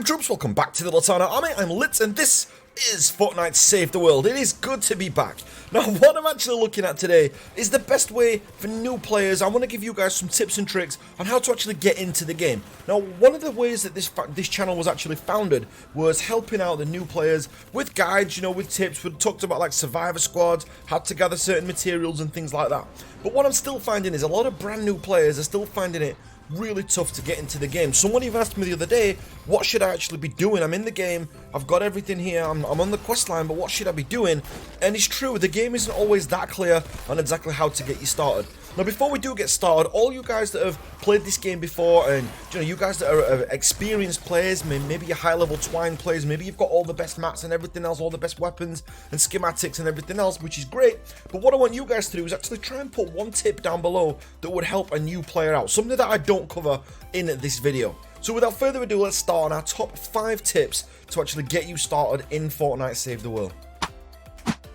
up, troops? Welcome back to the Litanah Army. I'm Lit, and this is Fortnite Save the World. It is good to be back. Now, what I'm actually looking at today is the best way for new players. I want to give you guys some tips and tricks on how to actually get into the game. Now, one of the ways that this channel was actually founded was helping out the new players with guides, you know, with tips. We talked about like survivor squads, how to gather certain materials and things like that. But what I'm still finding is a lot of brand new players are still finding it really tough to get into the game. Someone even asked me the other day, what should I actually be doing? I'm in the game, I've got everything here, I'm on the quest line, but what should I be doing? And it's true, the game isn't always that clear on exactly how to get you started. Now, before we do get started, all you guys that have played this game before, and you guys that are experienced players, maybe you're high-level twine players, maybe you've got all the best mats and everything else, all the best weapons and schematics and everything else, which is great. But what I want you guys to do is actually try and put one tip down below that would help a new player out, something that I don't cover in this video. So without further ado, let's start on our top 5 tips to actually get you started in Fortnite Save the World.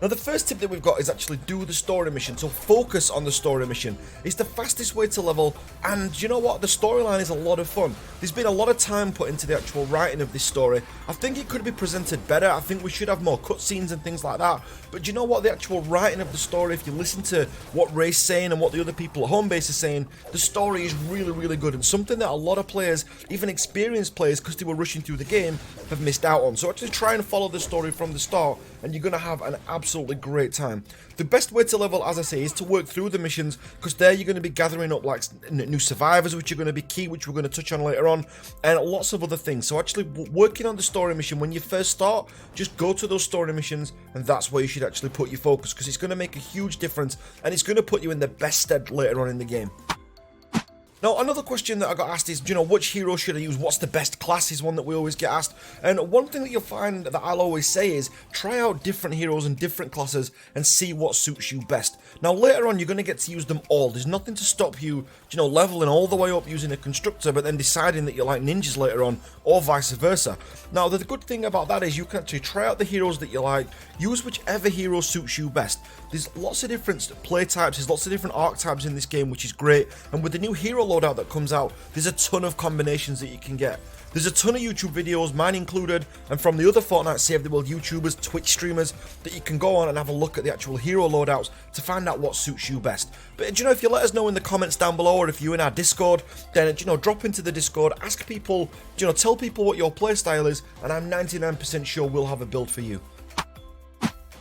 Now, the first tip that we've got is actually do the story mission, so focus on the story mission. It's the fastest way to level, and you know what, the storyline is a lot of fun. There's been a lot of time put into the actual writing of this story. I think it could be presented better. I think we should have more cutscenes and things like that, but you know what, the actual writing of the story, if you listen to what Ray's saying and what the other people at home base are saying, the story is really good, and something that a lot of players, even experienced players, because they were rushing through the game, have missed out on. So actually try and follow the story from the start, and you're going to have an absolutely great time. The best way to level, as I say, is to work through the missions, because there you're going to be gathering up like new survivors, which are going to be key, which we're going to touch on later on, and lots of other things. So actually working on the story mission when you first start, just go to those story missions, and that's where you should actually put your focus, because it's going to make a huge difference, and it's going to put you in the best stead later on in the game. Now, another question that I got asked is, which hero should I use? What's the best class is one that we always get asked. And one thing that you'll find that I'll always say is, try out different heroes and different classes and see what suits you best. Now, later on, you're going to get to use them all. There's nothing to stop you, leveling all the way up using a constructor, but then deciding that you like ninjas later on, or vice versa. Now, the good thing about that is you can actually try out the heroes that you like, use whichever hero suits you best. There's lots of different play types, there's lots of different archetypes in this game, which is great. And with the new hero loadout that comes out, there's a ton of combinations that you can get. There's a ton of YouTube videos, mine included, and from the other Fortnite Save the World YouTubers, Twitch streamers, that you can go on and have a look at the actual hero loadouts to find out what suits you best. But if you let us know in the comments down below, or if you're in our Discord, then drop into the Discord, ask people, tell people what your playstyle is, and I'm 99% sure we'll have a build for you.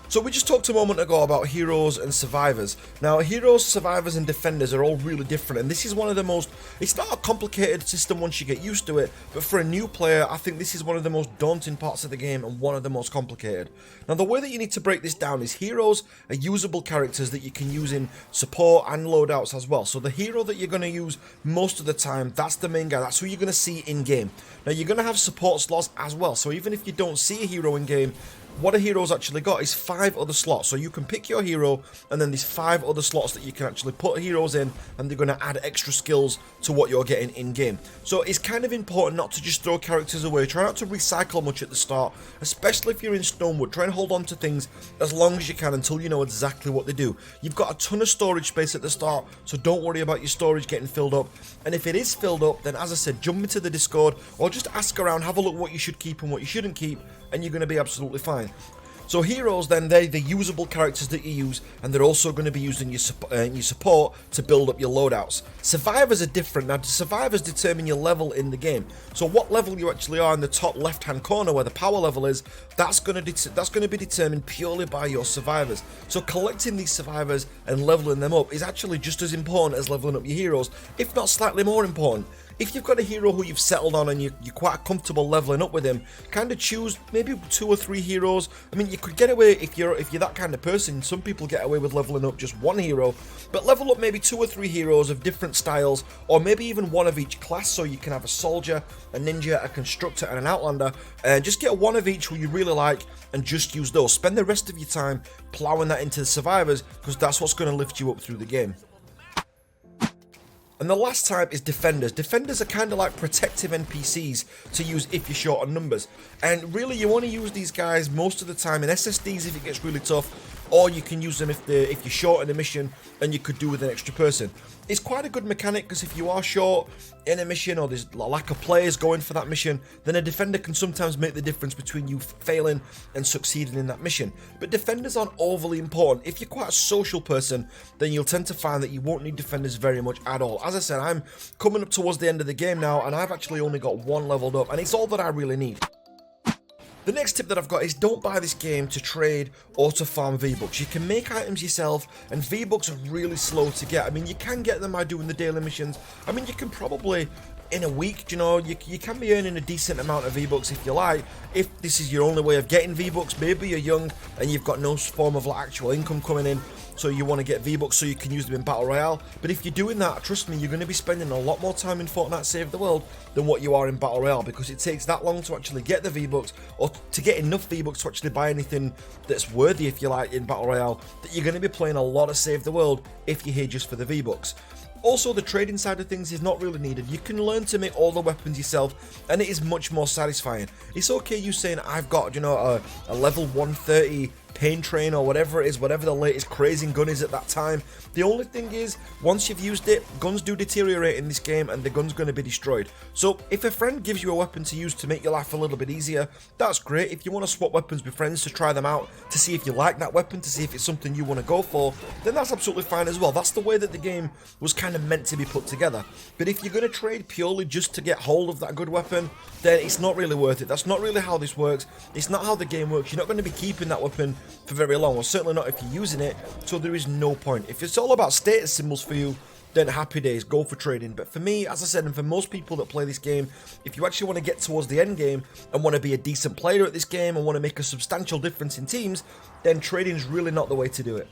So we just talked a moment ago about heroes and survivors. Now, heroes, survivors, and defenders are all really different, and this is one of the most, it's not a complicated system once you get used to it, but for a new player, I think this is one of the most daunting parts of the game and one of the most complicated. Now, the way that you need to break this down is heroes are usable characters that you can use in support and loadouts as well. So the hero that you're going to use most of the time, that's the main guy, that's who you're going to see in-game. Now, you're going to have support slots as well, so even if you don't see a hero in-game, what a hero's actually got is 5 other slots. So you can pick your hero, and then there's 5 other slots that you can actually put heroes in, and they're going to add extra skills to what you're getting in-game. So it's kind of important not to just throw characters away. Try not to recycle much at the start, especially if you're in Stonewood. Try and hold on to things as long as you can until you know exactly what they do. You've got a ton of storage space at the start, so don't worry about your storage getting filled up. And if it is filled up, then as I said, jump into the Discord, or just ask around, have a look what you should keep and what you shouldn't keep, and you're going to be absolutely fine. So heroes, then, they're the usable characters that you use, and they're also going to be used in your support to build up your loadouts. Survivors are different. Now, survivors determine your level in the game. So what level you actually are in the top left-hand corner where the power level is, that's going to be determined purely by your survivors. So collecting these survivors and leveling them up is actually just as important as leveling up your heroes, if not slightly more important. If you've got a hero who you've settled on and you're quite comfortable leveling up with him, kind of choose maybe 2 or 3 heroes. I mean, you could get away, if you're that kind of person, some people get away with leveling up just 1 hero, but level up maybe 2 or 3 heroes of different styles, or maybe even 1 of each class, so you can have a soldier, a ninja, a constructor, and an outlander, and just get 1 of each who you really like, and just use those. Spend the rest of your time plowing that into the survivors, because that's what's going to lift you up through the game. And the last type is defenders. Defenders are kind of like protective NPCs to use if you're short on numbers. And really, you want to use these guys most of the time in SSDs if it gets really tough, or you can use them if you're short in a mission and you could do with an extra person. It's quite a good mechanic because if you are short in a mission or there's a lack of players going for that mission, then a defender can sometimes make the difference between you failing and succeeding in that mission. But defenders aren't overly important. If you're quite a social person, then you'll tend to find that you won't need defenders very much at all. As I said, I'm coming up towards the end of the game now, and I've actually only got one leveled up, and it's all that I really need. The next tip that I've got is don't buy this game to trade or to farm V-Bucks. You can make items yourself, and V-Bucks are really slow to get. I mean, you can get them by doing the daily missions. I mean, you can probably, in a week, you know, you can be earning a decent amount of V-Bucks if you like. If this is your only way of getting V-Bucks, maybe you're young and you've got no form of like actual income coming in, so you want to get V-Bucks so you can use them in Battle Royale. But if you're doing that, trust me, you're going to be spending a lot more time in Fortnite Save the World than what you are in Battle Royale, because it takes that long to actually get the V-Bucks, or to get enough V-Bucks to actually buy anything that's worthy, if you like, in Battle Royale, that you're going to be playing a lot of Save the World if you're here just for the V-Bucks. Also, the trading side of things is not really needed. You can learn to make all the weapons yourself, and it is much more satisfying. It's okay you saying, I've got, you know, a level 130 pain train or whatever it is, whatever the latest crazy gun is at that time. The only thing is, once you've used it, guns do deteriorate in this game and the gun's going to be destroyed. So if a friend gives you a weapon to use to make your life a little bit easier, that's great. If you want to swap weapons with friends to try them out, to see if you like that weapon, to see if it's something you want to go for, then that's absolutely fine as well. That's the way that the game was kind of meant to be put together. But if you're going to trade purely just to get hold of that good weapon, then it's not really worth it. That's not really how this works. It's not how the game works. You're not going to be keeping that weapon for very long, or certainly not if you're using it, so there is no point. If it's all about status symbols for you, then happy days, go for trading. But for me, as I said, and for most people that play this game, if you actually want to get towards the end game and want to be a decent player at this game and want to make a substantial difference in teams, then trading is really not the way to do it.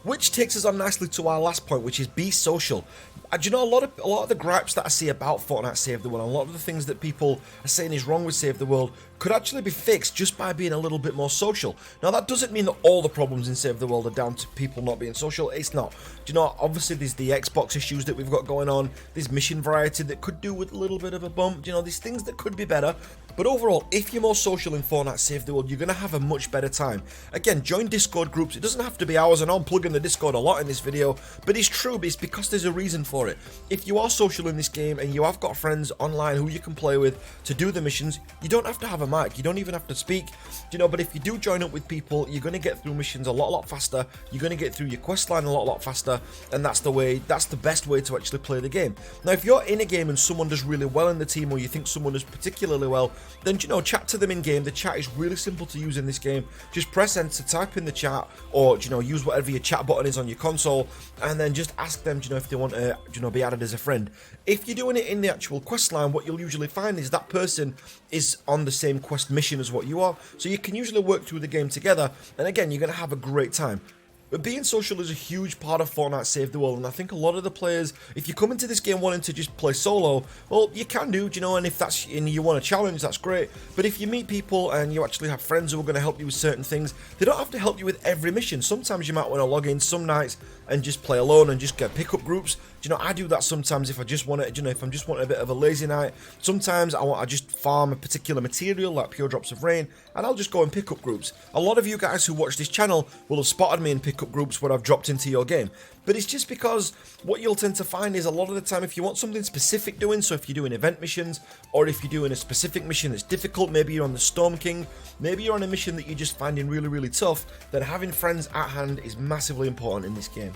Which takes us on nicely to our last point, which is be social. And you know, a lot of the gripes that I see about Fortnite Save the World, and a lot of the things that people are saying is wrong with Save the World, could actually be fixed just by being a little bit more social. Now, that doesn't mean that all the problems in Save the World are down to people not being social. It's not. Do you know, obviously there's the Xbox issues that we've got going on, there's mission variety that could do with a little bit of a bump, you know, there's things that could be better. But overall, if you're more social in Fortnite Save the World, you're going to have a much better time. Again, join Discord groups. It doesn't have to be ours, and I'm plugging the Discord a lot in this video, but it's true, but it's because there's a reason for it. If you are social in this game and you have got friends online who you can play with to do the missions, you don't have to have a mic, you don't even have to speak, you know, but if you do join up with people, you're going to get through missions a lot faster, you're going to get through your quest line a lot faster, and that's the best way to actually play the game. Now, if you're in a game and someone does really well in the team, or you think someone does particularly well, then, you know, chat to them in game. The chat is really simple to use in this game. Just press enter, type in the chat, or, you know, use whatever your chat button is on your console, and then just ask them, you know, if they want to, you know, be added as a friend. If you're doing it in the actual quest line, what you'll usually find is that person is on the same quest mission as what you are, so you can usually work through the game together, and again, you're going to have a great time. But being social is a huge part of Fortnite Save the World, and I think a lot of the players, if you come into this game wanting to just play solo, well, you can do, you know, and if that's, and you want a challenge, that's great. But if you meet people and you actually have friends who are going to help you with certain things, they don't have to help you with every mission. Sometimes you might want to log in some nights and just play alone and just get pickup groups. You know, I do that sometimes if I just want to, you know, if I'm just wanting a bit of a lazy night. Sometimes I just farm a particular material like pure drops of rain, and I'll just go and pick up groups. A lot of you guys who watch this channel will have spotted me in pickup groups when I've dropped into your game. But it's just because what you'll tend to find is a lot of the time, if you want something specific doing, so if you're doing event missions, or if you're doing a specific mission that's difficult, maybe you're on the Storm King, maybe you're on a mission that you're just finding really tough, then having friends at hand is massively important in this game.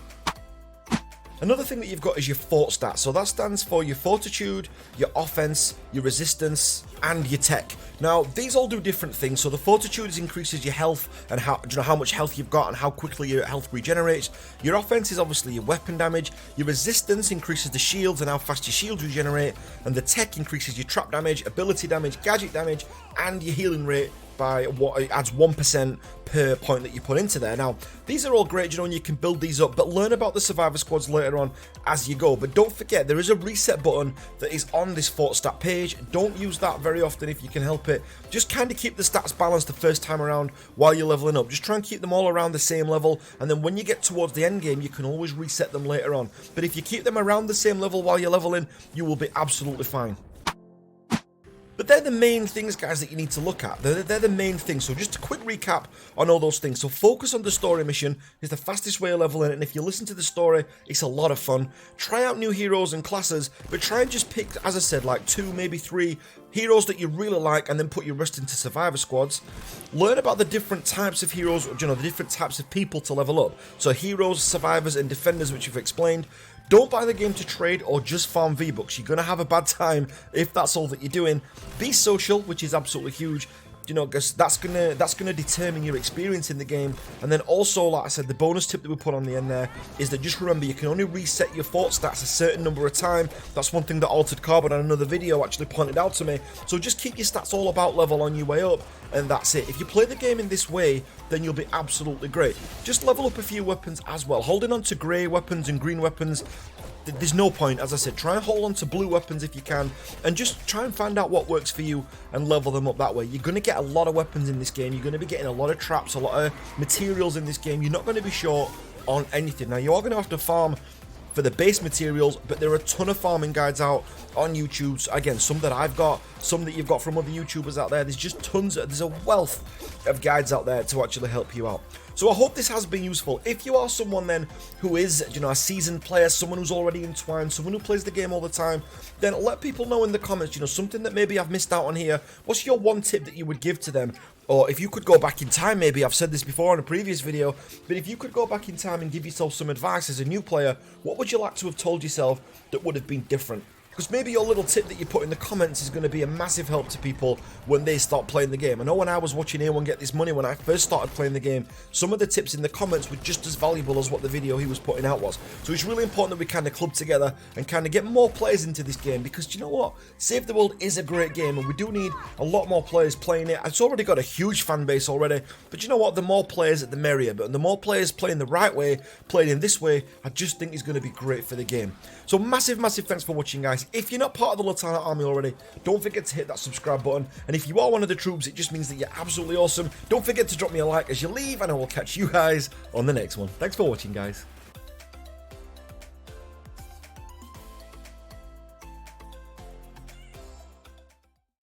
Another thing that you've got is your fort stats. So that stands for your fortitude, your offense, your resistance, and your tech. Now, these all do different things. So the fortitude increases your health and how much health you've got and how quickly your health regenerates. Your offense is obviously your weapon damage. Your resistance increases the shields and how fast your shields regenerate. And the tech increases your trap damage, ability damage, gadget damage, and your healing rate by what it adds 1% per point that you put into there. Now, these are all great, you know, and you can build these up, but learn about the survivor squads later on as you go. But don't forget, there is a reset button that is on this fort stat page. Don't use that very often if you can help it. Just kind of keep the stats balanced the first time around while you're leveling up. Just try and keep them all around the same level, and then when you get towards the end game, you can always reset them later on. But if you keep them around the same level while you're leveling, you will be absolutely fine. But they're the main things, guys, that you need to look at. They're the main things. So just a quick recap on all those things. So focus on the story mission is the fastest way of leveling it, and if you listen to the story, it's a lot of fun. Try out new heroes and classes, but try and just pick, as I said, like 2, maybe 3 heroes that you really like, and then put your rest into survivor squads. Learn about the different types of heroes, you know, the different types of people to level up. So heroes, survivors, and defenders, which you've explained. Don't buy the game to trade or just farm V-Bucks. You're going to have a bad time if that's all that you're doing. Be social, which is absolutely huge. You know, because that's gonna determine your experience in the game. And then also, like I said, the bonus tip that we put on the end there is that just remember you can only reset your fort stats a certain number of times. That's one thing that Altered Carbon on another video actually pointed out to me. So just keep your stats all about level on your way up, and that's it. If you play the game in this way, then you'll be absolutely great. Just level up a few weapons as well. Holding on to grey weapons and green weapons, there's no point. As I said, try and hold on to blue weapons if you can, and just try and find out what works for you and level them up that way. You're going to get a lot of weapons in this game. You're going to be getting a lot of traps, a lot of materials in this game. You're not going to be short on anything. Now, you are going to have to farm for the base materials, but there are a ton of farming guides out on YouTube. Again, some that I've got, some that you've got from other YouTubers out there. There's just tons, there's a wealth of guides out there to actually help you out. So I hope this has been useful. If you are someone then who is, you know, a seasoned player, someone who's already entwined, someone who plays the game all the time, then let people know in the comments, you know, something that maybe I've missed out on here. What's your one tip that you would give to them? Or if you could go back in time, maybe I've said this before in a previous video, but if you could go back in time and give yourself some advice as a new player, what would you like to have told yourself that would have been different? Because maybe your little tip that you put in the comments is going to be a massive help to people when they start playing the game. I know when I was watching A1 get this money when I first started playing the game, some of the tips in the comments were just as valuable as what the video he was putting out was. So it's really important that we kind of club together and kind of get more players into this game, because do you know what? Save the World is a great game, and we do need a lot more players playing it. It's already got a huge fan base already, but you know what? The more players, the merrier. But the more players playing the right way, playing in this way, I just think is going to be great for the game. So massive thanks for watching, guys. If you're not part of the Litanah Army already, don't forget to hit that subscribe button. And if you are one of the troops, it just means that you're absolutely awesome. Don't forget to drop me a like as you leave, and I will catch you guys on the next one. Thanks for watching, guys.